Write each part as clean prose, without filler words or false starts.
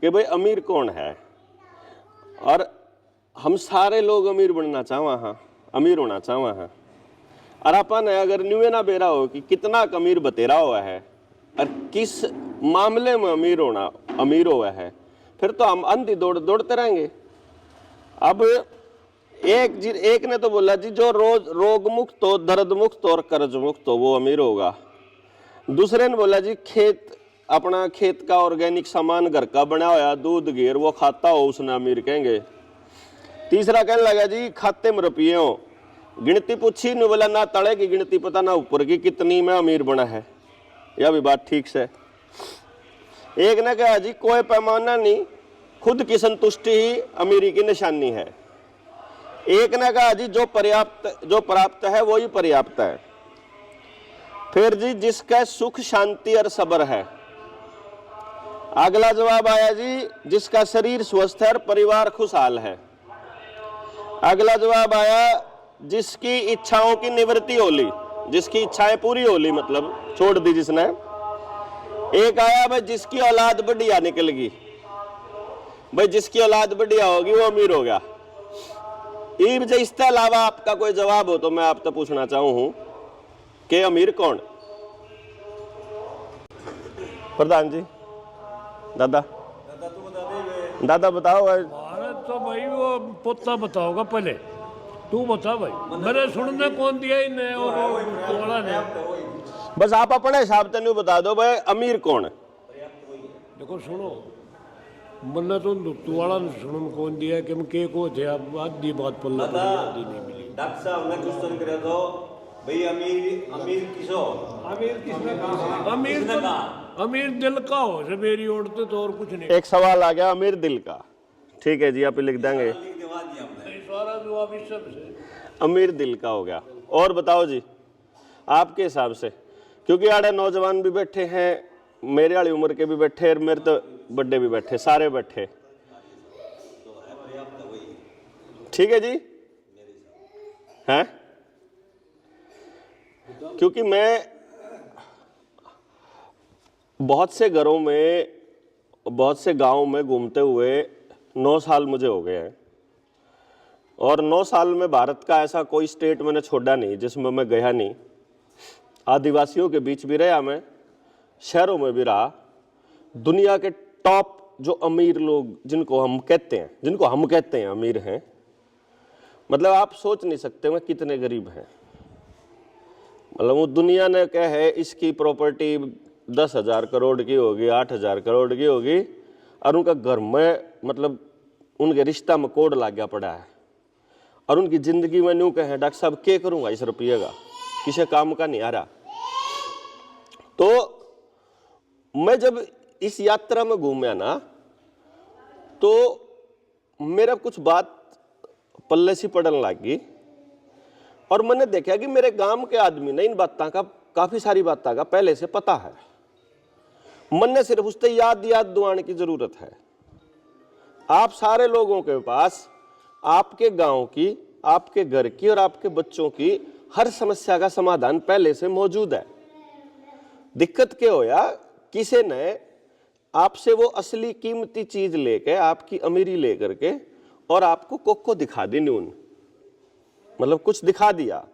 कि भाई अमीर कौन है, और हम सारे लोग अमीर बनना चाहवा हाँ, अमीर होना चाहवा हाँ, और अपन अगर न्यूए ना बेरा हो कि कितना अमीर बतेरा हुआ है और किस मामले में अमीर हुआ है, फिर तो हम अंधी दौड़ते रहेंगे। अब एक ने तो बोला जी जो रोग मुक्त हो, दर्द मुक्त और कर्ज मुक्त हो वो अमीर होगा। दूसरे ने बोला जी अपना खेत का ऑर्गेनिक सामान घर का बना हुआ दूध घेर वो खाता हो उसने अमीर कहेंगे। तीसरा कहने लगा जी खाते में रुपये हो, गिनती पूछी ने बोला ना तले की गिनती पता ना ऊपर की कितनी में अमीर बना है। यह भी बात ठीक से। एक ने कहा जी कोई पैमाना नहीं, खुद की संतुष्टि ही अमीरी की निशानी है। एक ने कहा जी जो प्राप्त है वो ही पर्याप्त है। फिर जी जिसका सुख शांति और सब्र है। अगला जवाब आया जी जिसका शरीर स्वस्थ है और परिवार खुशहाल है। अगला जवाब आया जिसकी इच्छाओं की निवृत्ति होली, जिसकी इच्छाएं पूरी होली, मतलब छोड़ दी जिसने। एक आया भाई जिसकी औलाद बढ़िया निकलेगी, भाई जिसकी औलाद बढ़िया होगी वो अमीर हो गया। इसके अलावा आपका कोई जवाब हो तो मैं आपसे पूछना चाहूं हूं कि अमीर कौन? प्रधान जी, दादा दादा बताओ। भारत तो भाई वो पोता बताओगा पहले, तू बता भाई, मेरे सुनने कौन दिया इन्हें और ने। बस आप अपने हिसाब से नहीं बता दो भाई अमीर कौन है। देखो सुनो, मन्ना तो तू वाला सुनने कौन दिया कि के को थे, अब आधी बात पल्ला आधी नहीं मिली। डॉक्टर साहब ने क्वेश्चन करे तो भाई अमीर किसो, अमीर किसने कहा? अमीर दिल का हो से मेरी ओढ़ते तो और कुछ नहीं। एक सवाल आ गया अमीर दिल का, ठीक है जी आप लिख देंगे, सारा जवाब इस सब से अमीर दिल का हो गया। और बताओ जी आपके हिसाब से, क्योंकि आड़े नौजवान भी बैठे हैं, मेरे वाली उम्र के भी बैठे और मेरे तो बड़े भी बैठे, सारे बैठे, ठीक है जी हैं? क्योंकि मैं बहुत से घरों में, बहुत से गांवों में घूमते हुए 9 साल मुझे हो गए हैं, और 9 साल में भारत का ऐसा कोई स्टेट मैंने छोड़ा नहीं जिसमें मैं गया नहीं। आदिवासियों के बीच भी रहा मैं, शहरों में भी रहा। दुनिया के टॉप जो अमीर लोग जिनको हम कहते हैं अमीर हैं, मतलब आप सोच नहीं सकते मैं कितने गरीब हैं। मतलब वो दुनिया ने क्या है इसकी प्रॉपर्टी 10,000 करोड़ की होगी, 8,000 करोड़ की होगी, और उनका घर में मतलब उनके रिश्ता में कोड लाग गया पड़ा है, और उनकी जिंदगी में न्यू कहे डॉक्टर साहब क्या करूंगा इस रुपये का, किसी काम का नहीं आ रहा। तो मैं जब इस यात्रा में घूमया ना तो मेरा कुछ बात पल्ले सी पड़न लगी, और मैंने देखा कि मेरे गांव के आदमी ने इन बातों का, काफी सारी बातों का पहले से पता है। मन ने सिर्फ उससे याद दुआने की जरूरत है। आप सारे लोगों के पास आपके गांव की, आपके घर की और आपके बच्चों की हर समस्या का समाधान पहले से मौजूद है। दिक्कत क्या होया, किसी ने आपसे वो असली कीमती चीज लेके, आपकी अमीरी लेकर के, और आपको कोको दिखा दी न्यून, मतलब कुछ दिखा दिया।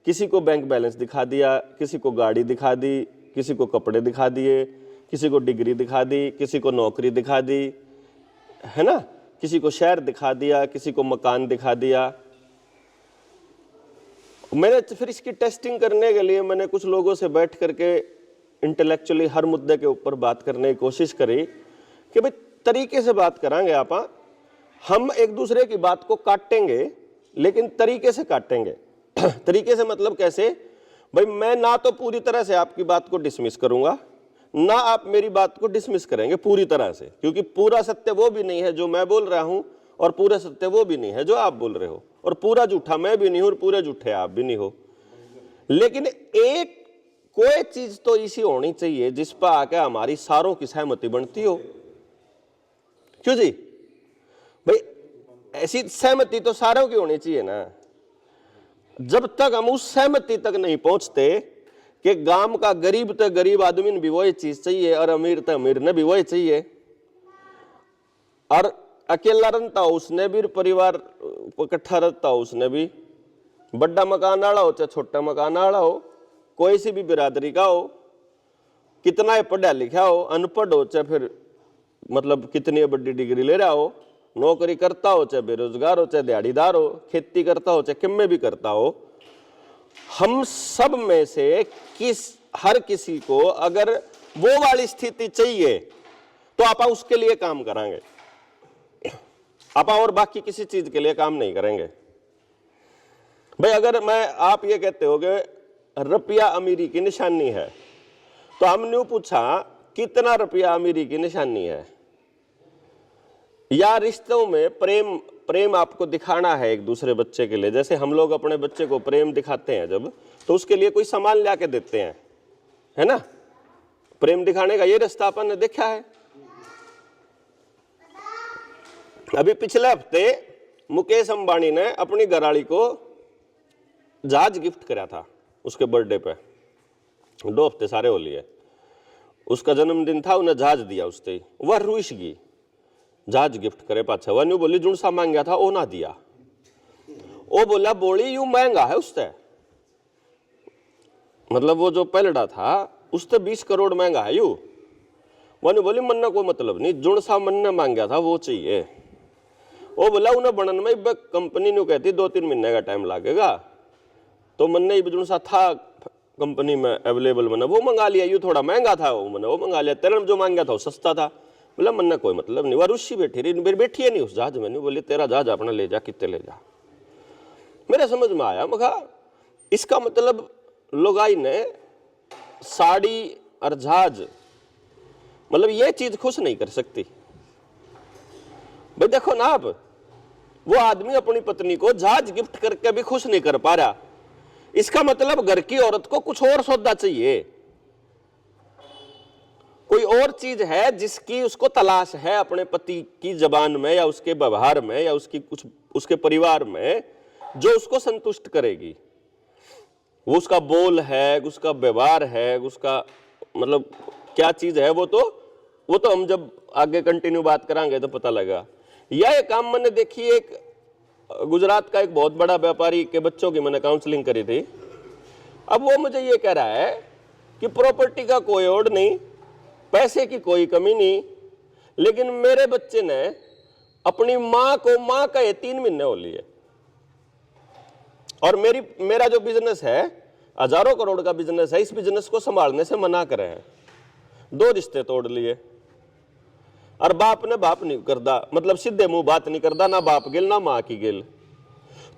किसी को बैंक बैलेंस दिखा दिया, किसी को गाड़ी दिखा दी, किसी को कपड़े दिखा दिए, किसी को डिग्री दिखा दी, किसी को नौकरी दिखा दी, है ना, किसी को शहर दिखा दिया, किसी को मकान दिखा दिया। मैंने फिर इसकी टेस्टिंग करने के लिए मैंने कुछ लोगों से बैठ करके इंटेलेक्चुअली हर मुद्दे के ऊपर बात करने की कोशिश करी कि भाई तरीके से बात करांगे आप, हम एक दूसरे की बात को काटेंगे लेकिन तरीके से काटेंगे। तरीके से मतलब कैसे भाई, मैं ना तो पूरी तरह से आपकी बात को डिसमिस करूंगा, ना आप मेरी बात को डिसमिस करेंगे पूरी तरह से, क्योंकि पूरा सत्य वो भी नहीं है जो मैं बोल रहा हूं और पूरा सत्य वो भी नहीं है जो आप बोल रहे हो, और पूरा झूठा मैं भी नहीं हूं और पूरे झूठे आप भी नहीं हो। लेकिन एक कोई चीज तो ऐसी होनी चाहिए जिस पर आकर हमारी सारों की सहमति बनती हो। क्यों जी भाई, ऐसी सहमति तो सारों की होनी चाहिए ना। जब तक हम उस सहमति तक नहीं पहुंचते कि गांव का गरीब तो गरीब आदमी ने भी वही चीज चाहिए और अमीर तो अमीर ने भी वही चाहिए, और अकेला रहता हो उसने भी, परिवार इकट्ठा रहता हो उसने भी, बड़ा मकान वाला हो चाहे छोटा मकान वाला हो, कोई सी भी बिरादरी का हो, कितना पढ़ा लिखा हो, अनपढ़ हो चाहे फिर मतलब कितनी बड़ी डिग्री ले रहा हो, नौकरी करता हो चाहे बेरोजगार हो चाहे दिहाड़ीदार हो, खेती करता हो चाहे किम में भी करता हो, हम सब में से हर किसी को अगर वो वाली स्थिति चाहिए तो आप उसके लिए काम करेंगे, आप और बाकी किसी चीज के लिए काम नहीं करेंगे। भाई अगर आप ये कहते हो कि रुपया अमीरी की निशानी है, तो हमने पूछा कितना रुपया अमीरी की निशानी है, या रिश्तों में प्रेम आपको दिखाना है एक दूसरे बच्चे के लिए, जैसे हम लोग अपने बच्चे को प्रेम दिखाते हैं जब, तो उसके लिए कोई सामान ला के देते हैं, है ना, प्रेम दिखाने का ये रास्ता अपन ने देखा है। अभी पिछले हफ्ते मुकेश अंबानी ने अपनी घरवाली को जहाज गिफ्ट करा था उसके बर्थडे पे, 2 हफ्ते सारे हो लिए, उसका जन्मदिन था, उन्हें जहाज दिया उसने, वह रुइश गई, जहाज गिफ्ट करे पाछा, वह न्यू बोली जुन सा मांगा था वो ना दिया, वो बोला बोली यू महंगा है उससे, मतलब वो जो पहलड़ा था उससे 20 करोड़ महंगा है यू, वह बोली मन ने कोई मतलब नहीं, जुन सा मन ने मांगा था वो चाहिए, वो बोला उन्हें बनन में कंपनी ने कहती 2-3 महीने का टाइम लगेगा, तो मन ने जुन सा था कंपनी में अवेलेबल बना वो मंगा लिया, यू थोड़ा महंगा था वो मैंने वो मंगा लिया, तेरा जो मांगा था वो सस्ता था, बोला मन ने कोई मतलब नहीं, वह रुसी बैठी रही, बैठी है नहीं उस जहाज में, नहीं बोली तेरा जहाज अपना ले जा, कितने ले जा। मेरे समझ में आया, मैं कहा इसका मतलब लोगाई ने साड़ी और जहाज, मतलब ये चीज खुश नहीं कर सकती। भाई देखो ना आप, वो आदमी अपनी पत्नी को जहाज गिफ्ट करके भी खुश नहीं कर पा रहा, इसका मतलब घर की औरत को कुछ और सौदा चाहिए, कोई और चीज है जिसकी उसको तलाश है अपने पति की जबान में या उसके व्यवहार में या उसके परिवार में, जो उसको संतुष्ट करेगी। वो उसका बोल है, उसका व्यवहार है, उसका मतलब क्या चीज है, वो तो हम जब आगे कंटिन्यू बात करांगे तो पता लगा। यह काम मैंने देखी, एक गुजरात का एक बहुत बड़ा व्यापारी के बच्चों की मैंने काउंसलिंग करी थी। अब वो मुझे ये कह रहा है कि प्रॉपर्टी का कोई ओड नहीं, पैसे की कोई कमी नहीं, लेकिन मेरे बच्चे ने अपनी मां को मां कहे 3 महीने हो लिए, और मेरा जो बिजनेस है हजारों करोड़ का बिजनेस है, इस बिजनेस को संभालने से मना करे हैं, 2 रिश्ते तोड़ लिए, और बाप ने बाप नहीं करदा, मतलब सीधे मुंह बात नहीं करदा, ना बाप गिल ना मां की गिल।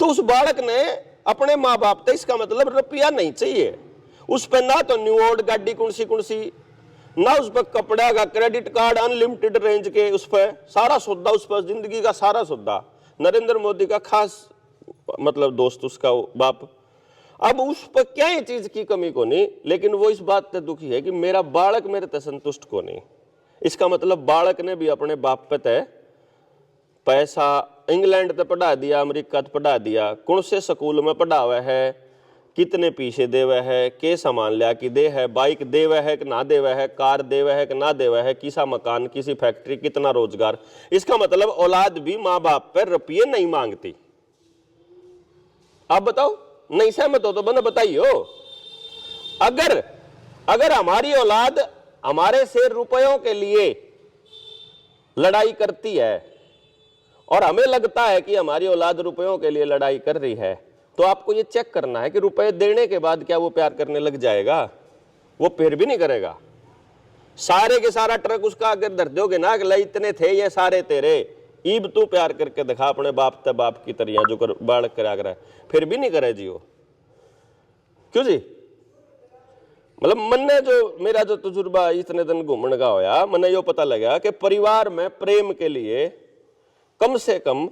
तो उस बालक ने अपने माँ बाप थे, इसका मतलब रुपया नहीं चाहिए उस पर, ना तो न्यू ओल्ड गाड़ी कुणसी ना उस पर कपड़ा का क्रेडिट कार्ड अनलिमिटेड रेंज के, उस पर सारा सौदा, उस पर जिंदगी का सारा सौदा, नरेंद्र मोदी का खास मतलब दोस्त उसका बाप। अब उस पर क्या ये चीज की कमी को नहीं, लेकिन वो इस बात से दुखी है कि मेरा बालक मेरे ते संतुष्ट को नहीं। इसका मतलब बालक ने भी अपने बाप पे तय पैसा इंग्लैंड ते पढ़ा दिया, अमेरिका ते पढ़ा दिया, कौन से स्कूल में पढ़ा हुआ है, कितने पीछे दे हुआ है, के सामान लिया कि दे है, बाइक दे हुआ है कि ना दे हुआ है, कार दे हुआ है कि ना दे हुआ है, किसा मकान, किसी फैक्ट्री, कितना रोजगार। इसका मतलब औलाद भी माँ बाप पर रुपये नहीं मांगती। आप बताओ, नहीं सहमत हो तो बना बताइए। अगर हमारी औलाद हमारे से रुपयों के लिए लड़ाई करती है और हमें लगता है कि हमारी औलाद रुपयों के लिए लड़ाई कर रही है, तो आपको ये चेक करना है कि रुपए देने के बाद क्या वो प्यार करने लग जाएगा? वो फिर भी नहीं करेगा। सारे के सारा ट्रक उसका अगर धर दोगे ना कि इतने थे ये सारे तेरे, ईब तू प्यार करके दिखा अपने बाप ते बाप की तरह जो बालक करा फिर भी नहीं करे जी वो। क्यों जी? मतलब मैंने जो मेरा जो तजुर्बा इतने दिन घूमने का होया, मैंने यो पता लगा कि परिवार में प्रेम के लिए कम से कम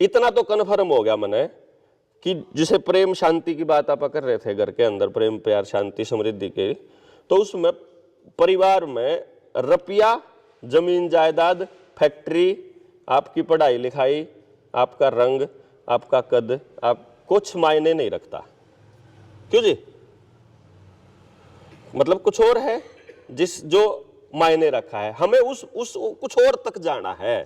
इतना तो कन्फर्म हो गया मैंने कि जिसे प्रेम शांति की बात आप कर रहे थे, घर के अंदर प्रेम प्यार शांति समृद्धि के, तो उसमें परिवार में रुपया, जमीन जायदाद, फैक्ट्री, आपकी पढ़ाई लिखाई, आपका रंग, आपका कद, आप कुछ मायने नहीं रखता। क्यों जी? मतलब कुछ और है जो मायने रखा है, हमें उस कुछ और तक जाना है।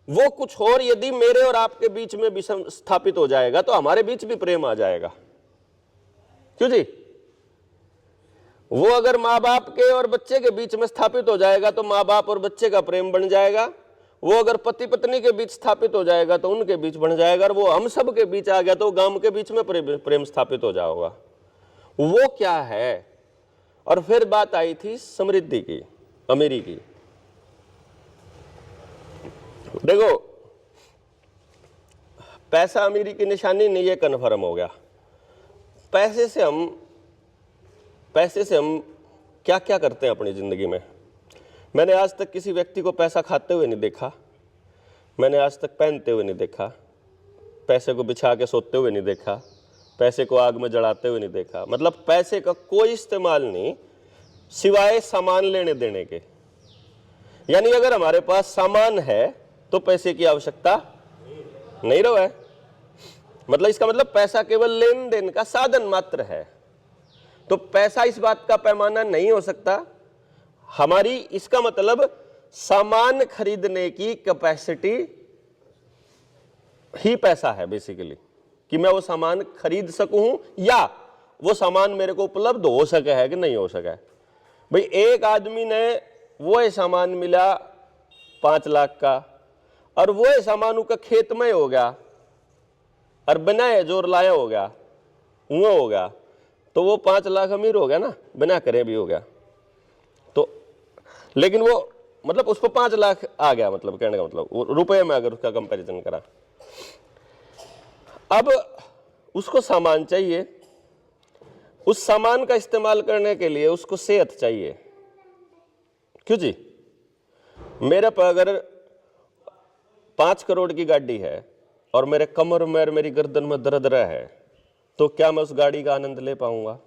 वो कुछ और यदि मेरे और आपके बीच में विषम स्थापित हो जाएगा तो हमारे बीच भी प्रेम आ जाएगा। क्यों जी? वो अगर माँ बाप के और बच्चे के बीच में स्थापित हो जाएगा तो माँ बाप और बच्चे का प्रेम बन जाएगा। वो अगर पति पत्नी के बीच स्थापित हो जाएगा तो उनके बीच बन जाएगा। और वो हम सब के बीच आ गया तो गांव के बीच में प्रेम स्थापित हो जाएगा। वो क्या है? और फिर बात आई थी समृद्धि की, अमीरी की। देखो, पैसा अमीरी की निशानी नहीं, ये कन्फर्म हो गया। पैसे से हम क्या क्या करते हैं अपनी जिंदगी में। मैंने आज तक किसी व्यक्ति को पैसा खाते हुए नहीं देखा, मैंने आज तक पहनते हुए नहीं देखा, पैसे को बिछा के सोते हुए नहीं देखा, पैसे को आग में जलाते हुए नहीं देखा। मतलब पैसे का कोई इस्तेमाल नहीं सिवाय सामान लेने देने के। यानी अगर हमारे पास सामान है तो पैसे की आवश्यकता नहीं रहा है। मतलब इसका मतलब पैसा केवल लेन देन का साधन मात्र है। तो पैसा इस बात का पैमाना नहीं हो सकता हमारी। इसका मतलब सामान खरीदने की कैपेसिटी ही पैसा है बेसिकली, कि मैं वो सामान खरीद सकूं या वो सामान मेरे को उपलब्ध हो सके है कि नहीं हो सके। भाई एक आदमी ने वो सामान मिला 5 लाख का और वो सामान उसका खेत में हो गया और बनाए जोर लाया हो गया, वो हो गया, तो वो 5 लाख अमीर हो गया ना, बिना करे भी हो गया। तो लेकिन वो मतलब उसको 5 लाख आ गया, मतलब कहने का मतलब रुपए में अगर उसका कंपैरिजन करा। अब उसको सामान चाहिए, उस सामान का इस्तेमाल करने के लिए उसको सेहत चाहिए। क्यों जी? मेरे पर अगर 5 करोड़ की गाड़ी है और मेरे कमर में और मेरी गर्दन में दर्द है तो क्या मैं उस गाड़ी का आनंद ले पाऊंगा?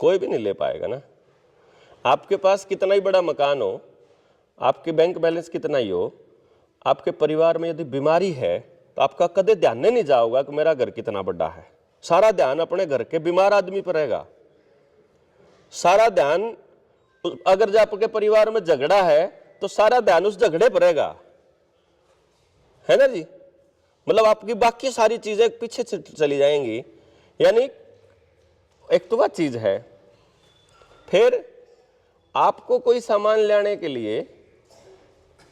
कोई भी नहीं ले पाएगा ना। आपके पास कितना ही बड़ा मकान हो, आपके बैंक बैलेंस कितना ही हो, आपके परिवार में यदि बीमारी है तो आपका कदे ध्यान नहीं जाओगा कि मेरा घर कितना बड़ा है। सारा ध्यान अपने घर के बीमार आदमी पर रहेगा। सारा ध्यान, अगर जब आपके परिवार में झगड़ा है तो सारा ध्यान उस झगड़े पर रहेगा, है ना जी? मतलब आपकी बाकी सारी चीजें पीछे चली जाएंगी। यानी एक तो वह चीज है। फिर आपको कोई सामान लाने के लिए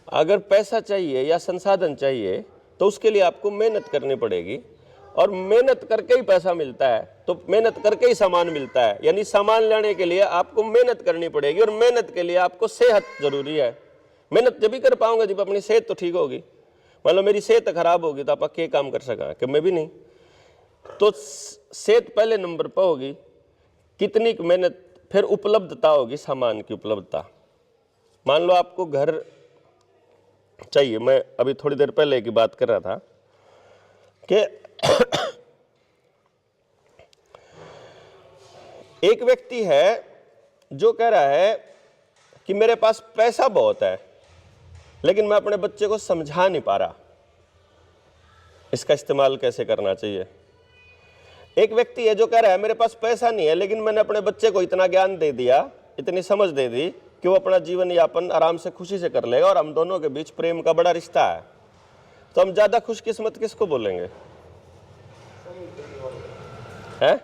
अगर पैसा चाहिए या संसाधन चाहिए तो उसके लिए आपको मेहनत करनी पड़ेगी, और मेहनत करके ही पैसा मिलता है, तो मेहनत करके ही सामान मिलता है। यानी सामान लाने के लिए आपको मेहनत करनी पड़ेगी, और मेहनत के लिए आपको सेहत जरूरी है। मेहनत जब भी कर पाऊंगा जब अपनी सेहत तो ठीक होगी। मान लो मेरी सेहत खराब होगी तो आप क्या काम कर सका कि मैं भी नहीं। तो सेहत पहले नंबर पर होगी, कितनी मेहनत, फिर उपलब्धता होगी, सामान की उपलब्धता। मान लो आपको घर चाहिए, मैं अभी थोड़ी देर पहले की बात कर रहा था कि एक व्यक्ति है जो कह रहा है कि मेरे पास पैसा बहुत है लेकिन मैं अपने बच्चे को समझा नहीं पा रहा इसका इस्तेमाल कैसे करना चाहिए। एक व्यक्ति है जो कह रहा है मेरे पास पैसा नहीं है लेकिन मैंने अपने बच्चे को इतना ज्ञान दे दिया, इतनी समझ दे दी कि वो अपना जीवन यापन आराम से खुशी से कर लेगा और हम दोनों के बीच प्रेम का बड़ा रिश्ता है। तो हम ज्यादा खुशकिस्मत किसको बोलेंगे? हैं?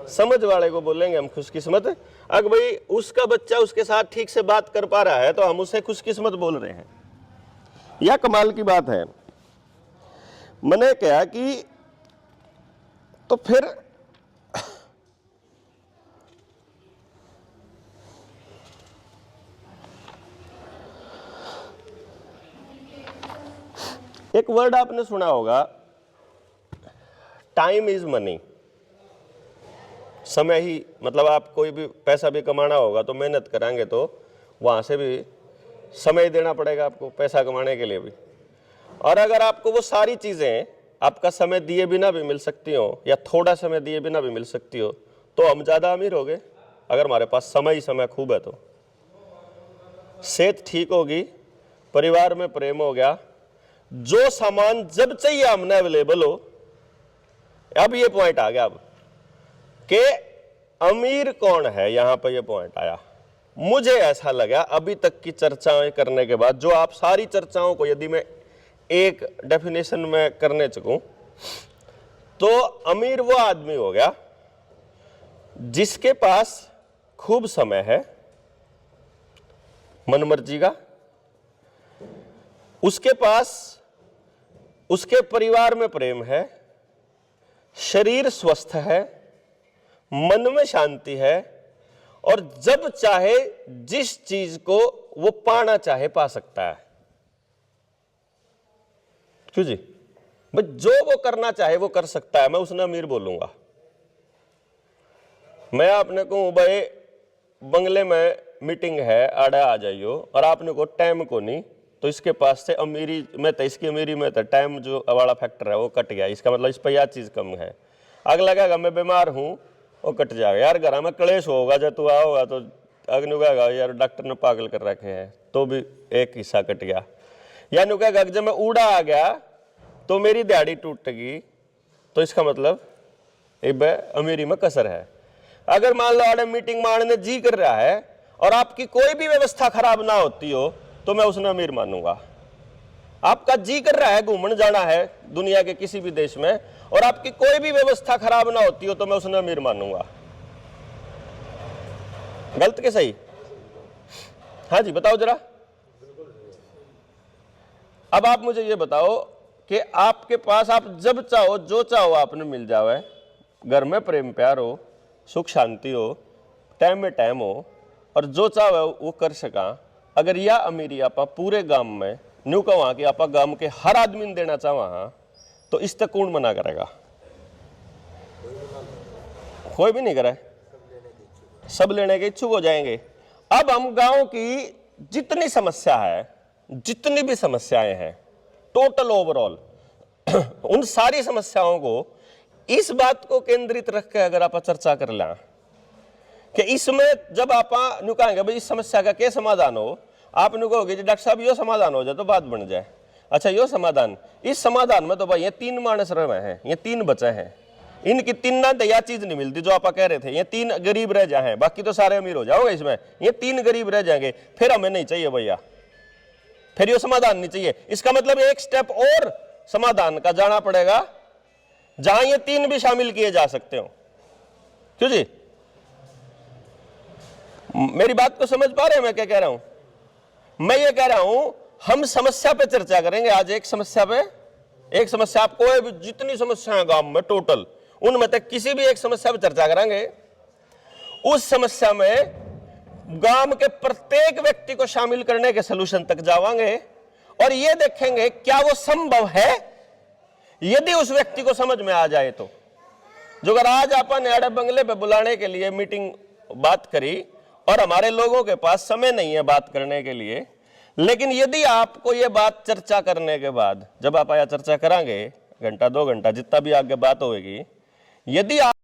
समझ वाले को बोलेंगे हम खुशकिस्मत। अगर भाई उसका बच्चा उसके साथ ठीक से बात कर पा रहा है तो हम उसे खुशकिस्मत बोल रहे हैं। यह कमाल की बात है। मैंने कहा कि तो फिर एक वर्ड आपने सुना होगा, टाइम इज मनी। समय ही, मतलब आप कोई भी पैसा भी कमाना होगा तो मेहनत कराएंगे तो वहां से भी समय देना पड़ेगा आपको पैसा कमाने के लिए भी। और अगर आपको वो सारी चीजें आपका समय दिए बिना भी मिल सकती हो या थोड़ा समय दिए बिना भी मिल सकती हो तो हम ज्यादा अमीर हो गए। अगर हमारे पास समय ही समय खूब है तो सेहत ठीक होगी, परिवार में प्रेम हो गया, जो सामान जब चाहिए हमने अवेलेबल हो। अब ये पॉइंट आ गया अब कि अमीर कौन है, यहां पर ये पॉइंट आया। मुझे ऐसा लगा अभी तक की चर्चाएं करने के बाद, जो आप सारी चर्चाओं को यदि मैं एक डेफिनेशन में करने चकूं, तो अमीर वो आदमी हो गया जिसके पास खूब समय है, मनमर्जी का, उसके पास उसके परिवार में प्रेम है, शरीर स्वस्थ है, मन में शांति है, और जब चाहे जिस चीज को वो पाना चाहे पा सकता है। क्यों जी? भाई जो वो करना चाहे वो कर सकता है, मैं उसने अमीर बोलूंगा। मैं आपने कहूं भाई बंगले में मीटिंग है, आड़ा आ जाइयो, और आपने को टाइम को नहीं, तो इसके पास से अमीरी में तो, इसकी अमीरी में तो टाइम जो वाला फैक्टर है वो कट गया। इसका मतलब इस पर यह चीज कम है। अगला कहेगा मैं बीमार हूं, वो कट जाएगा। यार घर में क्लेश होगा, जब तू आओगा तो अग्नि कहेगा यार डॉक्टर ने पागल कर रखे हैं, तो भी एक हिस्सा कट गया। या नु कहेगा जब मैं उड़ा आ गया तो मेरी दिहाड़ी टूटेगी, तो इसका मतलब अमीरी में कसर है। अगर मान लो आड़े मीटिंग मारने जी कर रहा है और आपकी कोई भी व्यवस्था खराब ना होती हो, तो मैं उसने अमीर मानूंगा। आपका जी कर रहा है घूमने जाना है दुनिया के किसी भी देश में, और आपकी कोई भी व्यवस्था खराब ना होती हो, तो मैं उसने अमीर मानूंगा। गलत के सही? हाँ जी बताओ जरा। अब आप मुझे ये बताओ कि आपके पास आप जब चाहो जो चाहो आपने मिल जावे, घर में प्रेम प्यार हो, सुख शांति हो, टाइम में टाइम हो, और जो चाहो वो कर सका। अगर यह अमीरी आप पूरे गांव में न्यू कहा कि आप गांव के हर आदमी ने देना चाहो, तो इस तक कौन मना करेगा? कोई भी नहीं करे, सब लेने के इच्छुक हो जाएंगे। अब हम गांव की जितनी समस्या है, जितनी भी समस्याएं हैं टोटल ओवरऑल, उन सारी समस्याओं को इस बात को केंद्रित रख के अगर आप चर्चा कर लें कि इसमें जब आप कहेंगे भाई इस समस्या का क्या समाधान हो, आप कहोगे जी डॉक्टर साहब यो समाधान हो जाए तो बात बन जाए। अच्छा यो समाधान, इस समाधान में तो भाई ये 3 मानस रहे हैं, ये 3 बचे हैं, इनकी 3 ना यह चीज नहीं मिलती जो आप कह रहे थे। ये 3 गरीब रह जाए, बाकी तो सारे अमीर हो जाओगे, इसमें ये 3 गरीब रह जाएंगे, फिर हमें नहीं चाहिए भैया, फिर ये समाधान नहीं चाहिए। इसका मतलब एक स्टेप और समाधान का जाना पड़ेगा जहां ये 3 भी शामिल किए जा सकते हो। क्यों जी? मेरी बात को समझ पा रहे हैं मैं क्या कह रहा हूं? मैं ये कह रहा हूं हम समस्या पे चर्चा करेंगे आज, एक समस्या पे, एक समस्या, आपको जितनी समस्या है गांव में टोटल, उनमें तक किसी भी एक समस्या पे चर्चा करेंगे। उस समस्या में गांव के प्रत्येक व्यक्ति को शामिल करने के सलूशन तक जावांगे और ये देखेंगे क्या वो संभव है। यदि उस व्यक्ति को समझ में आ जाए तो, जो अगर आज अपन अड़े बंगले पे बुलाने के लिए मीटिंग बात करी और हमारे लोगों के पास समय नहीं है बात करने के लिए, लेकिन यदि आपको ये बात चर्चा करने के बाद, जब आप आया चर्चा करांगे घंटा 2 घंटा जितना भी आगे बात होगी, यदि आप